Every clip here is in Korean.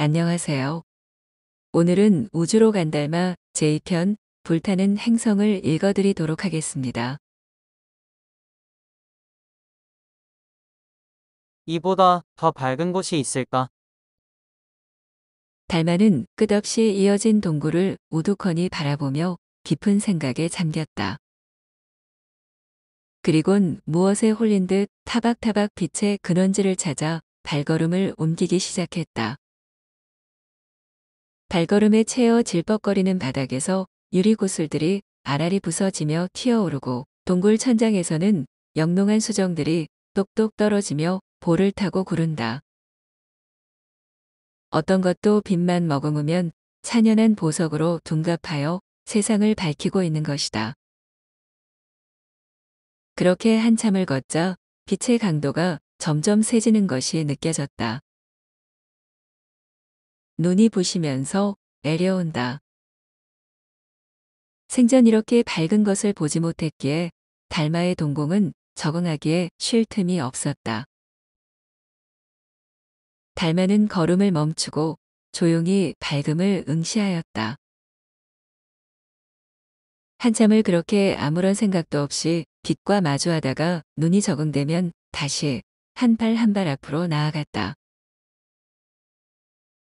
안녕하세요. 오늘은 우주로 간달마 제2편 불타는 행성을 읽어드리도록 하겠습니다. 이보다 더 밝은 곳이 있을까? 달마는 끝없이 이어진 동굴을 우두커니 바라보며 깊은 생각에 잠겼다. 그리곤 무엇에 홀린 듯 타박타박 빛의 근원지를 찾아 발걸음을 옮기기 시작했다. 발걸음에 채어 질퍽거리는 바닥에서 유리구슬들이 알알이 부서지며 튀어오르고 동굴 천장에서는 영롱한 수정들이 똑똑 떨어지며 볼을 타고 구른다. 어떤 것도 빛만 머금으면 찬연한 보석으로 둔갑하여 세상을 밝히고 있는 것이다. 그렇게 한참을 걷자 빛의 강도가 점점 세지는 것이 느껴졌다. 눈이 부시면서 내려온다. 생전 이렇게 밝은 것을 보지 못했기에 달마의 동공은 적응하기에 쉴 틈이 없었다. 달마는 걸음을 멈추고 조용히 밝음을 응시하였다. 한참을 그렇게 아무런 생각도 없이 빛과 마주하다가 눈이 적응되면 다시 한 발 한 발 앞으로 나아갔다.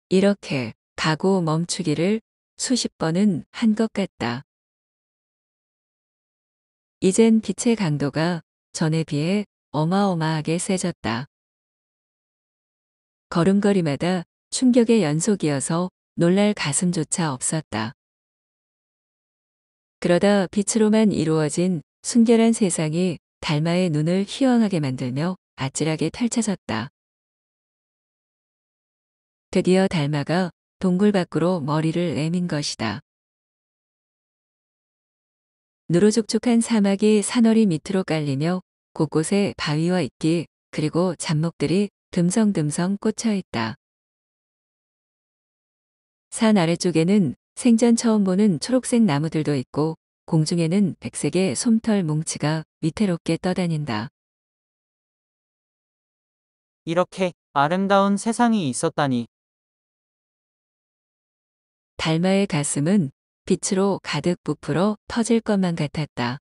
이렇게 가고 멈추기를 수십 번은 한 것 같다. 이젠 빛의 강도가 전에 비해 어마어마하게 세졌다. 걸음걸이마다 충격의 연속이어서 놀랄 가슴조차 없었다. 그러다 빛으로만 이루어진 순결한 세상이 달마의 눈을 희왕하게 만들며 아찔하게 펼쳐졌다. 드디어 달마가 동굴 밖으로 머리를 내민 것이다. 누르죽죽한 사막이 산허리 밑으로 깔리며 곳곳에 바위와 이끼 그리고 잡목들이 듬성듬성 꽂혀 있다. 산 아래쪽에는 생전 처음 보는 초록색 나무들도 있고 공중에는 백색의 솜털 뭉치가 위태롭게 떠다닌다. 이렇게 아름다운 세상이 있었다니. 달마의 가슴은 빛으로 가득 부풀어 터질 것만 같았다.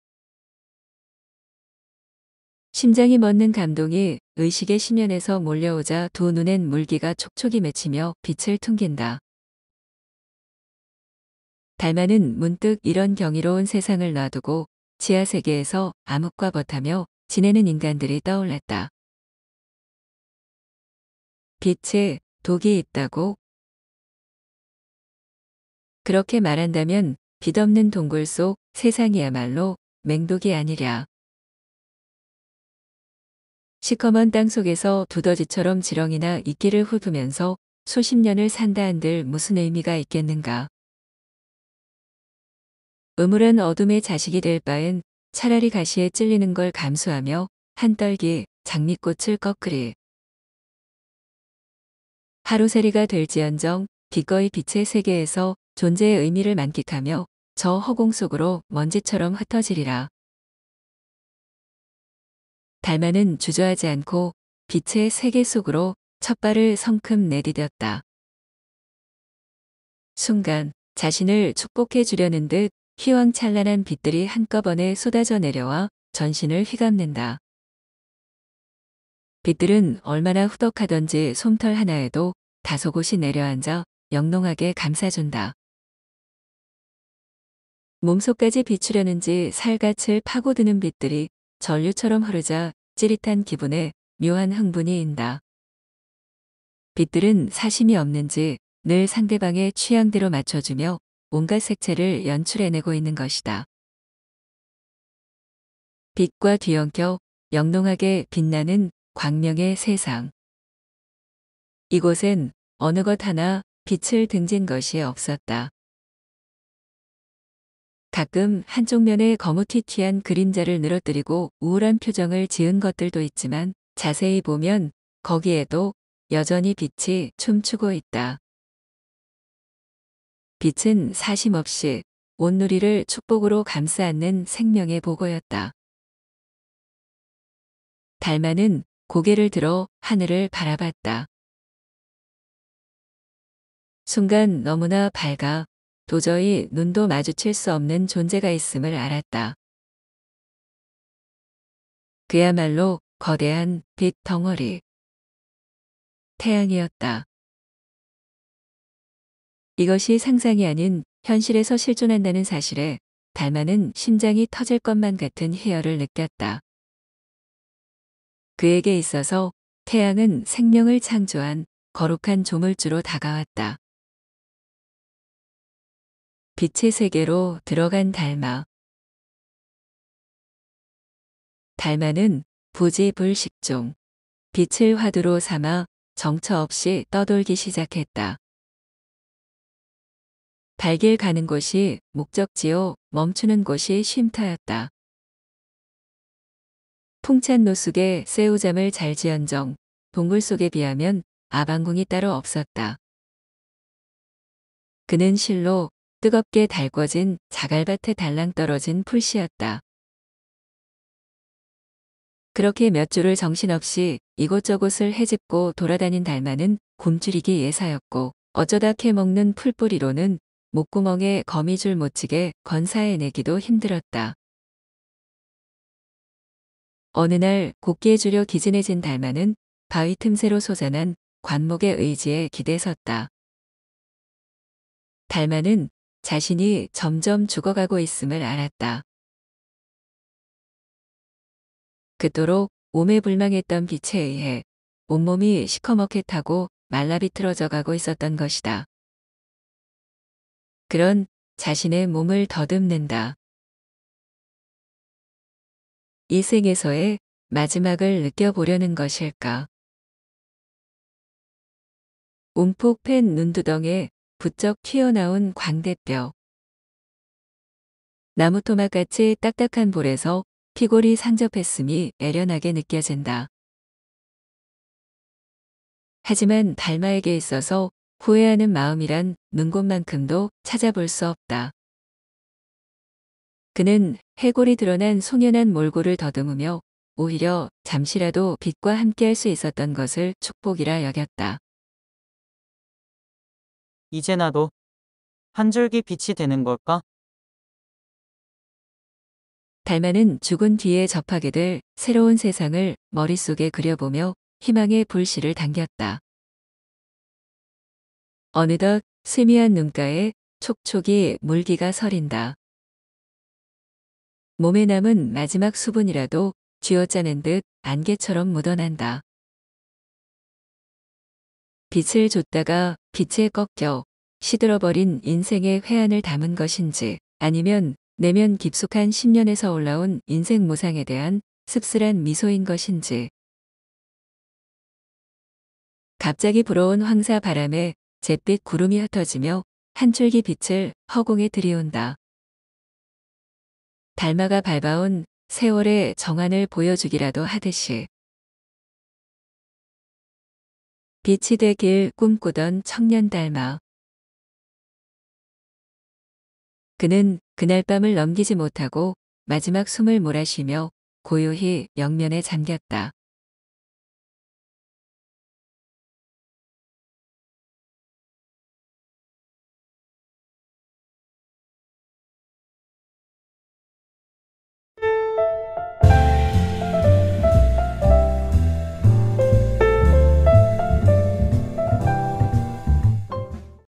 심장이 멎는 감동이 의식의 심연에서 몰려오자 두 눈엔 물기가 촉촉이 맺히며 빛을 퉁긴다. 달마는 문득 이런 경이로운 세상을 놔두고 지하세계에서 암흑과 벗하며 지내는 인간들이 떠올랐다. 빛에 독이 있다고? 그렇게 말한다면 빛없는 동굴 속 세상이야말로 맹독이 아니랴. 시커먼 땅 속에서 두더지처럼 지렁이나 이끼를 훑으면서 수십 년을 산다 한들 무슨 의미가 있겠는가. 음울한 어둠의 자식이 될 바엔 차라리 가시에 찔리는 걸 감수하며 한떨기 장미꽃을 꺾으리. 하루살이가 될지언정 기꺼이 빛의 세계에서 존재의 의미를 만끽하며 저 허공 속으로 먼지처럼 흩어지리라. 달마는 주저하지 않고 빛의 세계 속으로 첫 발을 성큼 내디뎠다. 순간 자신을 축복해 주려는 듯 휘황찬란한 빛들이 한꺼번에 쏟아져 내려와 전신을 휘감는다. 빛들은 얼마나 후덕하던지 솜털 하나에도 다소곳이 내려앉아 영롱하게 감싸준다. 몸속까지 비추려는지 살갗을 파고드는 빛들이 전류처럼 흐르자 찌릿한 기분에 묘한 흥분이 인다. 빛들은 사심이 없는지 늘 상대방의 취향대로 맞춰주며 온갖 색채를 연출해내고 있는 것이다. 빛과 뒤엉켜 영롱하게 빛나는 광명의 세상. 이곳엔 어느 것 하나 빛을 등진 것이 없었다. 가끔 한쪽 면에 거무튀튀한 그림자를 늘어뜨리고 우울한 표정을 지은 것들도 있지만 자세히 보면 거기에도 여전히 빛이 춤추고 있다. 빛은 사심없이 온누리를 축복으로 감싸 안는 생명의 보고였다. 달마는 고개를 들어 하늘을 바라봤다. 순간 너무나 밝아 도저히 눈도 마주칠 수 없는 존재가 있음을 알았다. 그야말로 거대한 빛 덩어리. 태양이었다. 이것이 상상이 아닌 현실에서 실존한다는 사실에 달마는 심장이 터질 것만 같은 희열을 느꼈다. 그에게 있어서 태양은 생명을 창조한 거룩한 조물주로 다가왔다. 빛의 세계로 들어간 달마. 달마는 부지불식종. 빛을 화두로 삼아 정처 없이 떠돌기 시작했다. 발길 가는 곳이 목적지요, 멈추는 곳이 쉼터였다. 풍찬 노숙에 새우잠을 잘지언정 동굴 속에 비하면 아방궁이 따로 없었다. 그는 실로 뜨겁게 달궈진 자갈밭에 달랑 떨어진 풀씨였다. 그렇게 몇 주를 정신없이 이곳저곳을 헤집고 돌아다닌 달마는 굶주리기 예사였고 어쩌다 캐먹는 풀뿌리로는 목구멍에 거미줄 못지게 건사해내기도 힘들었다. 어느 날 곡기에 주려 기진해진 달마는 바위 틈새로 솟아난 관목의 의지에 기대섰다. 달마는 자신이 점점 죽어가고 있음을 알았다. 그토록 오매불망했던 빛에 의해 온몸이 시커멓게 타고 말라비틀어져 가고 있었던 것이다. 그런 자신의 몸을 더듬는다. 이 생에서의 마지막을 느껴보려는 것일까. 움푹 팬 눈두덩에 부쩍 튀어나온 광대뼈. 나무토막같이 딱딱한 볼에서 피골이 상접했음이 애련하게 느껴진다. 하지만 달마에게 있어서 후회하는 마음이란 눈곱만큼도 찾아볼 수 없다. 그는 해골이 드러난 송연한 몰골을 더듬으며 오히려 잠시라도 빛과 함께할 수 있었던 것을 축복이라 여겼다. 이제 나도 한 줄기 빛이 되는 걸까? 달마는 죽은 뒤에 접하게 될 새로운 세상을 머릿속에 그려보며 희망의 불씨를 당겼다. 어느덧 스미한 눈가에 촉촉이 물기가 서린다. 몸에 남은 마지막 수분이라도 쥐어짜는 듯 안개처럼 묻어난다. 빛을 줬다가 빛에 꺾여 시들어버린 인생의 회한을 담은 것인지 아니면 내면 깊숙한 심연에서 올라온 인생 무상에 대한 씁쓸한 미소인 것인지. 갑자기 불어온 황사 바람에 잿빛 구름이 흩어지며 한 줄기 빛을 허공에 들이온다. 달마가 밟아온 세월의 정환을 보여주기라도 하듯이. 빛이 되길 꿈꾸던 청년 달마. 그는 그날 밤을 넘기지 못하고 마지막 숨을 몰아쉬며 고요히 영면에 잠겼다.